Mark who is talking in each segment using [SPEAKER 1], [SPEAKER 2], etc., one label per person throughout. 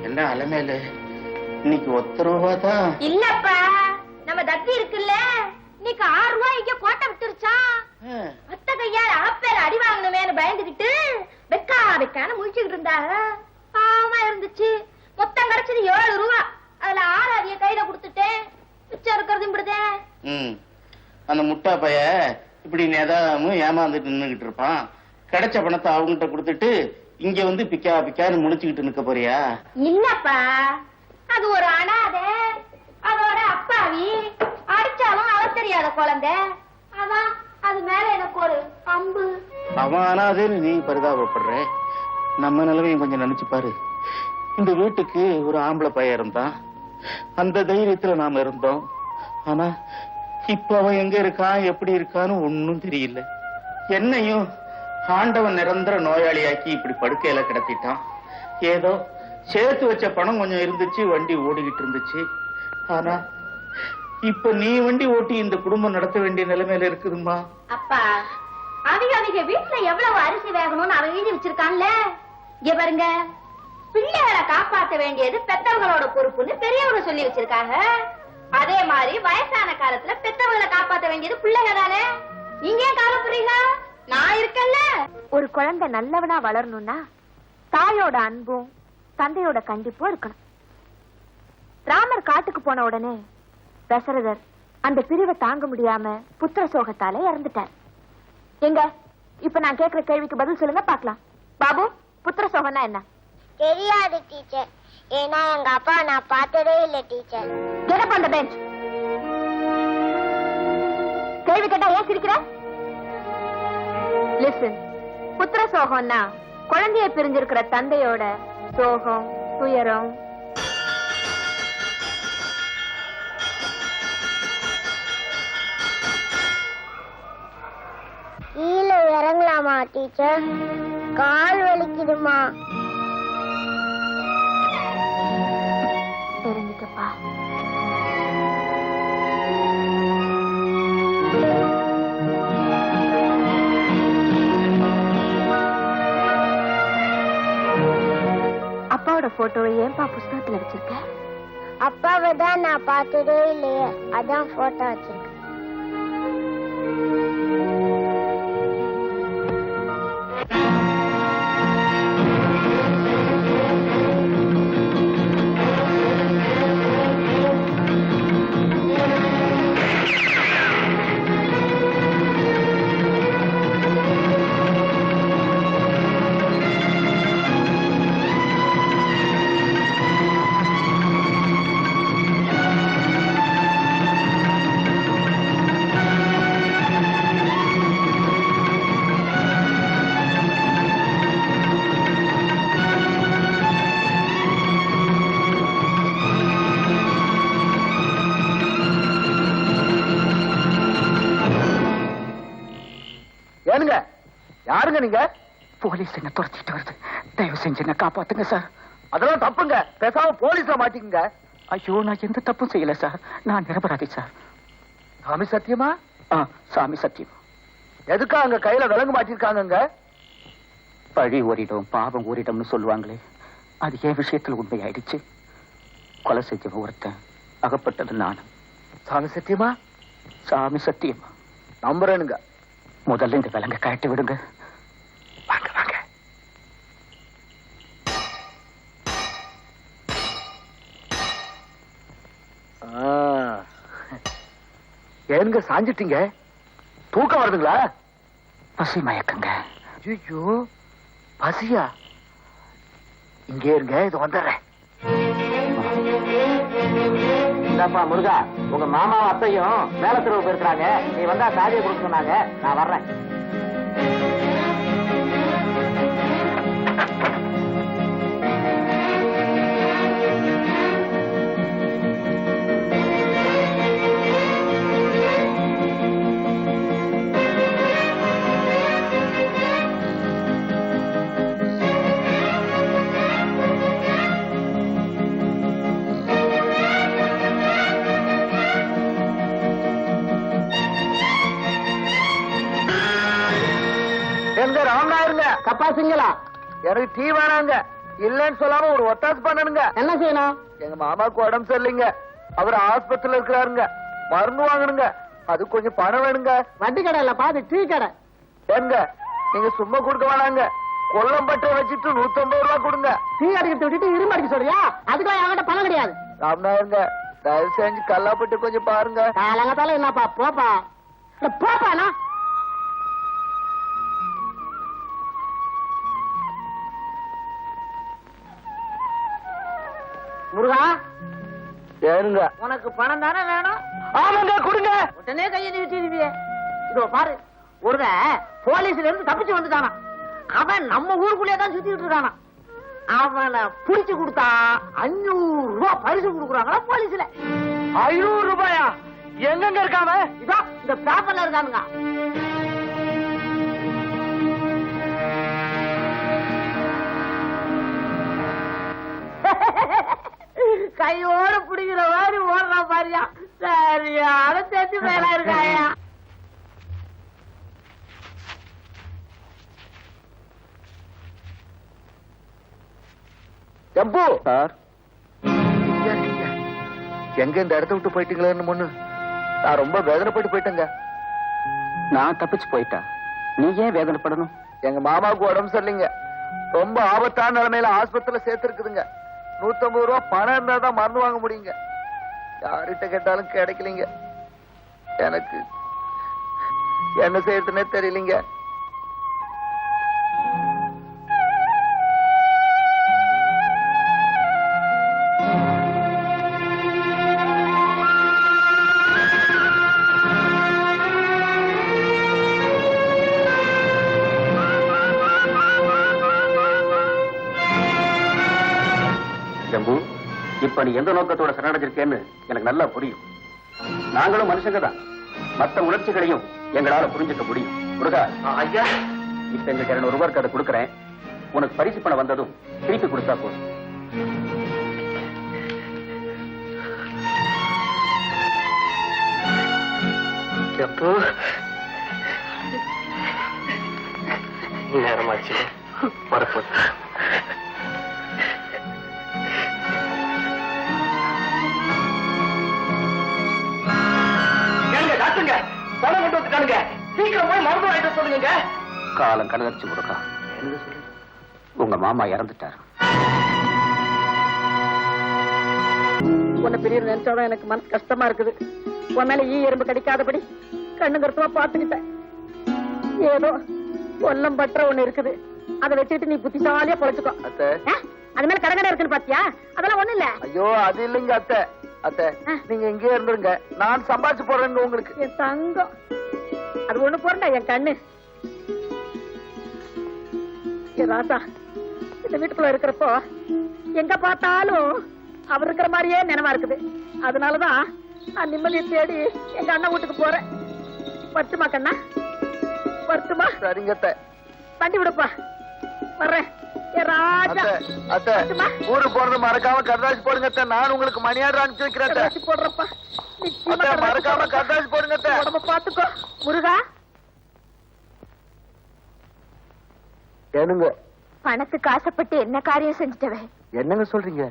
[SPEAKER 1] என்ன அலமேலு, இன்னைக்கு 1 ரூபா தான்
[SPEAKER 2] இல்லப்பா. நம்ம தத்தி இருக்குல்ல, இன்னைக்கு 6 ரூபாய் இங்க கோட்டை விட்டுருச்சா. அத்தை கையால ஆப்பேல அடி வாங்கணுமேனு பயந்துகிட்டு வெக்கா வெக்கான முழிச்சுக்கிட்டு இருந்தாங்க. பாவமா இருந்துச்சு. மொத்தம் கிடைச்சது 7 ரூபா. அதுல 6 அரிய கையில கொடுத்துட்டேன். மிச்சம் இருக்கிறது இப்படிதே.
[SPEAKER 1] அந்த முட்டா பைய இப்படி நேதாமும் ஏமாந்துட்டு நின்னுகிட்டு இருப்பான். கிடைச்ச பணத்தை அவங்கிட்ட கொடுத்துட்டு இங்க வந்து பிக்கா பிக்கான்னு முடிச்சுக்கிட்டு நிக்க போறியா?
[SPEAKER 2] இல்லப்பா, அது ஒரு அனாதை. அதோட அப்பாவி. அடிச்சாலும் அவ தெரியாத குழந்தை. அதான் அது மேல எனக்கு ஒரு அம்பு.
[SPEAKER 1] அவன் அனாதேன்னு நீ பரிதாபப்படுற. நம்ம நிலைமையும் கொஞ்சம் நினைச்சு பாரு. இந்த வீட்டுக்கு ஒரு ஆம்பளை பையன் இருந்தான். அந்த தைரியத்துல நாம இருந்தோம். ஆனா இப்ப அவன் எங்க இருக்கான், எப்படி இருக்கான்னு ஒன்னும் தெரியல. என்னையும் ஆண்டவன் நிரந்தர நோயாளியாக்கி இப்படி படுக்கையில கிடத்திட்டான். ஏதோ சேர்த்து வச்ச பணம் கொஞ்சம் இருந்துச்சு, வண்டி ஓடிக்கிட்டு இருந்துச்சு. ஆனா இப்ப நீ வண்டி ஓட்டி இந்த குடும்பம் நடத்த வேண்டிய நிலைமையில இருக்குதுமா.
[SPEAKER 2] அப்பா, அவங்க வீட்டுல எவ்வளவு அரிசி வேகணும்னு அவன் எழுதி வச்சிருக்கான்ல. இங்க பாருங்க, பிள்ளைகளை காப்பாற்ற வேண்டியது பெத்தவங்களோட பொறுப்புன்னு பெரியவங்க சொல்லி வச்சிருக்காங்க. அதே மாதிரி வயசான காலத்துல பெத்தவங்களை காப்பாற்ற வேண்டியது பிள்ளைங்க தானே. நீங்க ஏன் கவலைப்படுறீங்க? நான் இருக்கேன்ல. ஒரு குழந்தை நல்லவனா வளரணும்னா தாயோட அன்பும் தந்தையோட கண்டிப்பும் இருக்கணும். ராமர் காட்டுக்கு போன உடனே தசரதர் அந்த பிரிவை தாங்க முடியாம புத்திர சோகத்தால இறந்துட்டார். எங்க இப்ப நான் கேக்குற கேள்விக்கு பதில் சொல்லுங்க பாக்கலாம். பாபு, புத்திர சோகம்னா என்ன?
[SPEAKER 3] தெரியாது டீச்சர். ஏன்னா எங்க அப்பா நான் பார்த்ததே இல்ல teacher.
[SPEAKER 2] Get up on the bench. கேள்வி கேட்டா ஏன் சிரிக்கிற? Listen. புத்திர சோகம்னா குழந்தைய பிரிஞ்சிருக்கிற தந்தையோட சோகம், துயரம்.
[SPEAKER 3] கீழே இறங்கலாமா டீச்சர்? கால் வலிக்குதுமா.
[SPEAKER 2] தெரிஞ்சுக்கப்பா. அப்பாவோட போட்டோவை ஏன்பா புஸ்தகத்துல வச்சிருக்க?
[SPEAKER 3] அப்பாவை தான் நான் பார்த்ததே இல்லையே, அதான் போட்டோ வச்சிருக்கேன்.
[SPEAKER 4] யாருங்க நீங்க?
[SPEAKER 5] போலீஸ் என்ன துரத்திட்டு வருது, தயவு செஞ்சு என்ன காப்பாத்துங்க சார்.
[SPEAKER 4] அதெல்லாம் தப்புங்க, பேசாம போலீஸ்ல மாட்டிக்குங்க.
[SPEAKER 5] ஐயோ, நான் எந்த தப்பும் செய்யல சார், நான் நிரபராதி சார்.
[SPEAKER 4] சாமி சத்தியமா?
[SPEAKER 5] சாமி சத்தியம்.
[SPEAKER 4] எதுக்கா அங்க கையில விலங்கு மாட்டிருக்காங்க?
[SPEAKER 5] பழி ஓரிடம் பாவம் ஓரிடம்னு சொல்லுவாங்களே, அது என் விஷயத்துல உண்மையாயிடுச்சு. கொலை செஞ்சவன் ஒருத்தன், அகப்பட்டது நானும்.
[SPEAKER 4] சாமி சத்தியமா?
[SPEAKER 5] சாமி சத்தியமா.
[SPEAKER 4] நம்புறேனுங்க.
[SPEAKER 5] முதல்ல இந்த விலங்க கழட்டி விடுங்க. வாங்க வாங்க.
[SPEAKER 4] ஏனுங்க சாஞ்சிட்டீங்க? தூக்கம் வருதுங்களா?
[SPEAKER 5] பசி மயக்கங்க.
[SPEAKER 4] ஐயோ, பசியா? இங்கே இருங்க, இது வந்துடுறேன்.
[SPEAKER 6] முருகா, உங்க மாமாவும் அத்தையும் மேல தெருவு போயிருக்காங்க. நீ வந்தா சாதியை கொடுக்க சொன்னாங்க, நான் வர்றேன்.
[SPEAKER 4] ராமநாயருங்க,
[SPEAKER 6] கப்பா சிங்களா,
[SPEAKER 4] எனக்கு டீ வேணாங்க. இல்லன்னு சொல்லாம ஒரு ஒத்தாசு பண்ணணுங்க.
[SPEAKER 6] என்ன செய்யணும்?
[SPEAKER 4] எங்க மாமாவுக்கு உடம்பு சரியில்லைங்க, அவர் ஆஸ்பத்திரியில இருக்கிறாருங்க, மருந்து வாங்கணுங்க, அது கொஞ்சம் பணம் வேணுங்க.
[SPEAKER 6] வட்டி கடை இல்ல பாது டீ கடை.
[SPEAKER 4] ஏங்க நீங்க சும்மா கொடுக்க வேணாங்க, கொல்லம்பட்டை வச்சுட்டு 150 ரூபாய் கொடுங்க.
[SPEAKER 6] டீ அடிக்கிறது விட்டுட்டு இரும்பு அடிக்க சொல்றியா? அதுக்காக என்கிட்ட பணம் கிடையாது.
[SPEAKER 4] ராமநாதங்க தயவு செஞ்சு கல்லாப்பட்டு கொஞ்சம் பாருங்க.
[SPEAKER 6] காலங்கத்தால என்னப்பா போப்பா போப்பாண்ணா. முருகா
[SPEAKER 4] ஏனுங்க?
[SPEAKER 6] உனக்கு பணம் தானே வேணும்?
[SPEAKER 4] ஆமாங்க கொடுங்க.
[SPEAKER 6] உடனே கையை நீட்டிடுவியே. இதோ பாரு, ஒருவன் போலீஸ்ல இருந்து தப்பிச்சு வந்துட்டானா. அவன் நம்ம ஊருக்குள்ளே தான் சுத்திட்டு இருக்கானா. அவனை புடிச்சு கொடுத்தா 500 ரூபாய் பரிசு கொடுக்குறாங்களா போலீஸ்ல.
[SPEAKER 4] 500 ரூபாயா? எங்கங்க இருக்காம?
[SPEAKER 6] இதோ இந்த பேப்பர்ல இருக்கானுங்க. கையோட பிடிக்கிற மாதிரி ஓடுறான் பாரியா. சரியா அதை தெரிஞ்சு மேல இருக்காயா.
[SPEAKER 4] ஜம்பு
[SPEAKER 5] சார்,
[SPEAKER 4] எங்க இந்த இடத்த விட்டு போயிட்டீங்களேன்னு முன்னு நான் ரொம்ப வேதனைப்பட்டு போயிட்டேங்க.
[SPEAKER 5] நான் தப்பிச்சு போயிட்டா நீ ஏன் வேதனைப்படணும்?
[SPEAKER 4] எங்க மாமாவுக்கு உடம்பு சரியில்லைங்க, ரொம்ப ஆபத்தான நிலைமையில ஆஸ்பத்திரியில சேர்த்திருக்குதுங்க. 150 ரூபாய் பணம் இருந்தா தான் மருந்து வாங்க முடியுங்க. யார்கிட்ட கேட்டாலும் கிடைக்கலீங்க. எனக்கு என்ன செய்யறதுன்னே தெரியலீங்க.
[SPEAKER 5] ஜம்பு, இப்ப நீ எந்த நோக்கத்தோட சரணடைஞ்சிருக்கேன்னு எனக்கு நல்லா புரியும். நாங்களும் மனுஷங்க தான், மத்த உணர்ச்சிகளையும் எங்களால புரிஞ்சுக்க முடியும். முருகா ஐயா, இப்ப எங்களுக்கு 200 ரூபாய்க்கு அதை கொடுக்கறேன். உனக்கு பரிசு பணம் வந்ததும் திருப்பி கொடுத்தா போதும்.
[SPEAKER 4] எப்போ நேரமாச்சு வரப்போது. பணம் கொண்டு வந்துட்டானுங்க, சீக்கிரம் போய் மருந்து வாங்கிட்டு சொல்லுங்க.
[SPEAKER 5] காலம் கலந்துச்சு முருகா, உங்க மாமா இறந்துட்டார்.
[SPEAKER 6] உன்னை பெரிய நினைச்சாதான் எனக்கு மனசு கஷ்டமா இருக்குது. உன் மேல எறும்பு கடிக்காதபடி கண்ணு கருத்துமா பாத்துக்கிட்டேன். ஏதோ கொல்லம் பற்ற ஒண்ணு இருக்குது, அதை வச்சுட்டு நீ புத்திசாலியா பொழைச்சுக்கோ.
[SPEAKER 4] அத்தை,
[SPEAKER 6] அது மேல கடகடை இருக்குன்னு பாத்தியா? அதெல்லாம் ஒண்ணு இல்ல.
[SPEAKER 4] ஐயோ அது இல்லைங்க அத்தை. அத்தை நீங்க இங்கே இருந்துருங்க, நான் சம்பாதிச்சு போடுறேங்க உங்களுக்கு.
[SPEAKER 6] என் தங்கம், அது ஒண்ணு போறா என் கண்ணு. என் ராசா, இந்த வீட்டுக்குள்ள இருக்கிறப்போ எங்க பார்த்தாலும் அவர் இருக்கிற மாதிரியே நினைவா இருக்குது. அதனாலதான் நான் நிம்மதியை தேடி எங்க அண்ணன் வீட்டுக்கு போறேன். வரட்டுமா கண்ணா? வரட்டுமா?
[SPEAKER 4] சரிங்க அத்தை.
[SPEAKER 6] வண்டி விடுப்பா, வர்றேன். ஏ ராஜா,
[SPEAKER 4] அத்தை ஊருக்கு போறது மறக்காம கர்தாசி போடுங்க அத்தை. நான் உங்களுக்கு மணி ஆர்டர் அனுப்பிச்சு வைக்கிறேன் அத்தை.
[SPEAKER 6] கடைசி போடுறப்பா,
[SPEAKER 4] அத்தை மறக்காம கர்தாசி போடுங்க அத்தை.
[SPEAKER 6] உடம்ப பாத்துக்கோ முருகா.
[SPEAKER 4] ஏனுங்க?
[SPEAKER 2] பணத்துக்கு ஆசைப்பட்டு என்ன காரியம் செஞ்சுட்டவே?
[SPEAKER 4] என்னங்க சொல்றீங்க?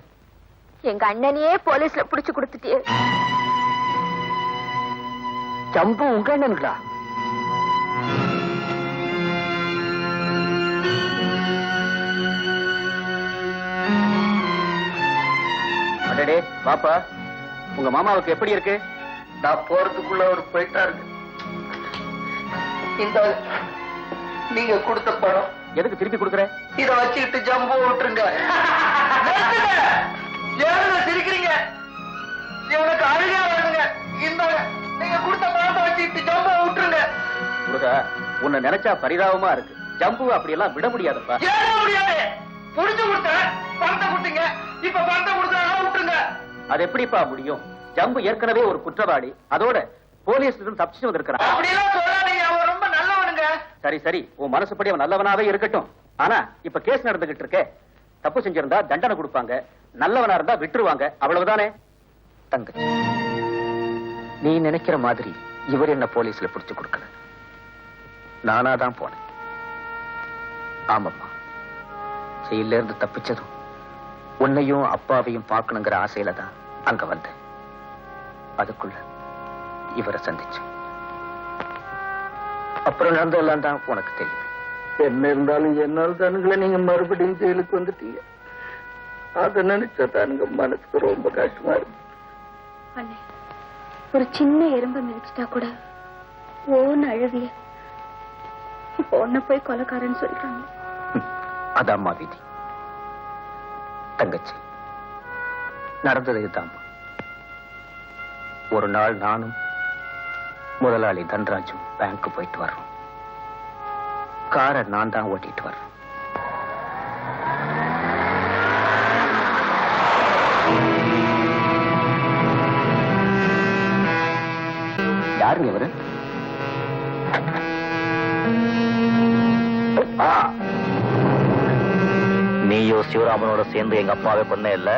[SPEAKER 2] எங்க அண்ணனையே போலீஸ்ல புடிச்சு கொடுத்துட்டே.
[SPEAKER 4] ஜம்பு உங்க அண்ணனுங்களா?
[SPEAKER 5] அடடே பாப்பா, உங்க மாமாவுக்கு எப்படி இருக்கு?
[SPEAKER 4] நான் போறதுக்குள்ள ஒரு போயிட்டா இருக்கு. இந்த நீங்க கொடுத்த பணம்
[SPEAKER 5] எதுக்கு திருப்பி கொடுக்குற?
[SPEAKER 4] இத வச்சுக்கிட்டு ஜம்பு விட்டுருங்க. ஏன் சிரிக்கிறீங்க? இவனுக்கு அழுகா வருங்க. இந்த நீங்க கொடுத்த பணத்தை வச்சுக்கிட்டு ஜம்பு விட்டுருங்க.
[SPEAKER 5] முருகா, உன்னை நினைச்சா பரிதாபமா இருக்கு. ஜம்பு அப்படியெல்லாம் விட முடியாதப்பா.
[SPEAKER 4] ஏன் முடியாது? புடிச்சு கொடுத்தேன், பணத்தை கொடுத்தீங்க, இப்ப பணத்தை கொடுத்தா விட்டுருங்க.
[SPEAKER 5] அது எப்படிப்பா முடியும்? ஜம்பு ஏற்கனவே ஒரு குற்றவாளி, அதோட போலீஸ்ல இருந்து தப்பிச்சு வந்திருக்கிறான்.
[SPEAKER 4] அப்படியெல்லாம் சொல்லாதீங்க, அவன் ரொம்ப நல்லவனுங்க.
[SPEAKER 5] சரி சரி, உன் மனசுப்படி அவன் நல்லவனாவே இருக்கட்டும். ஆனா இப்ப கேஸ் நடந்துகிட்டு இருக்கே, தப்பு செஞ்சிருந்தா தண்டனை கொடுப்பாங்க, நல்லவனா இருந்தா விட்டுருவாங்க, அவ்வளவுதானே?
[SPEAKER 4] தங்கச்சி, நீ நினைக்கிற மாதிரி இவர் என்ன போலீஸ்ல புடிச்சு கொடுக்கல, நானாதான் போனேன். ஆமாம்மா, ஜெயில இருந்து தப்பிச்சதும்
[SPEAKER 5] உன்னையும் அப்பாவையும் பார்க்கணுங்கிற ஆசையில தான் அங்க வந்தேன். அதுக்குள்ள இவரை சந்திச்சேன். அப்புறம் நடந்ததெல்லாம் தான் உனக்கு தெரியும்.
[SPEAKER 1] என்ன இருந்தாலும் என்னால் தானுங்களே நீங்க மறுபடியும் ஜெயிலுக்கு வந்துட்டீங்க. அதை நினைச்சா தானுங்க மனசுக்கு ரொம்ப கஷ்டமா இருக்கு.
[SPEAKER 2] அண்ணே, ஒரு சின்ன எறும்பை மிதிச்சிட்டா கூட ஓன்னு அழுவிய இப்ப ஒன்ன போய் கொலைக்காரன்னு சொல்றாங்க.
[SPEAKER 5] அது அம்மா விதி. தங்கச்சி, நடந்தது இதுதான். ஒரு நாள் நானும் முதலாளி தன்ராஜும் பேங்க் போயிட்டு வர்றோம். காரை நான் தான் ஓட்டிட்டு வர்றேன். யாருங்க இவரு? நீயோ சிவராமனோட சேர்ந்து எங்க அப்பாவே பண்ண இல்ல?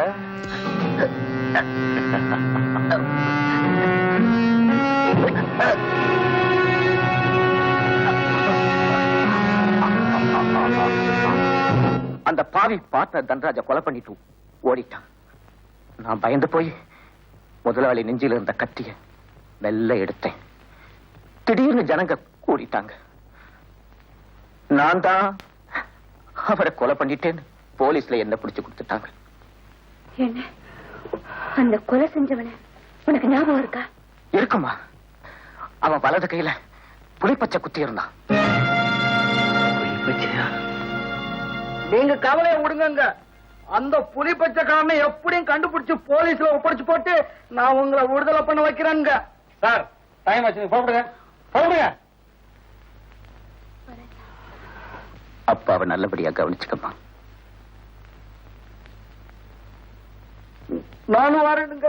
[SPEAKER 5] அந்த பாவி பார்ட்னர் தன்ராஜ கொலை பண்ணிட்டு ஓடிட்டான். நான் பயந்து போய் முதலாளி நெஞ்சில இருந்த கத்திய மெல்ல எடுத்தேன். திடீர்னு ஜனங்க கூடிட்டாங்க. நான் தான் அவரை கொலை பண்ணிட்டேன்னு போலீஸ்ல என்ன பிடிச்சு கொடுத்துட்டாங்க.
[SPEAKER 2] என்ன, அந்த கொலை செஞ்சவன உனக்கு ஞாபகம் இருக்கா?
[SPEAKER 5] இருக்குமா? அவன் வலது கையில புலிப்பச்சை குத்தி இருந்தான்.
[SPEAKER 4] நீங்க கவலையை விடுங்க. அந்த புலி பச்சைக்காரனை எப்படியும் கண்டுபிடிச்சு போலீஸ்ல ஒப்படைச்சு போட்டு நான் உங்களை விடுதலை பண்ண வைக்கிறேங்க.
[SPEAKER 1] சார், டைம் ஆச்சு, போடுங்க போடுங்க.
[SPEAKER 5] அப்பாவை நல்லபடியா கவனிச்சுக்கம்மா.
[SPEAKER 4] நானும் வரேனுங்க.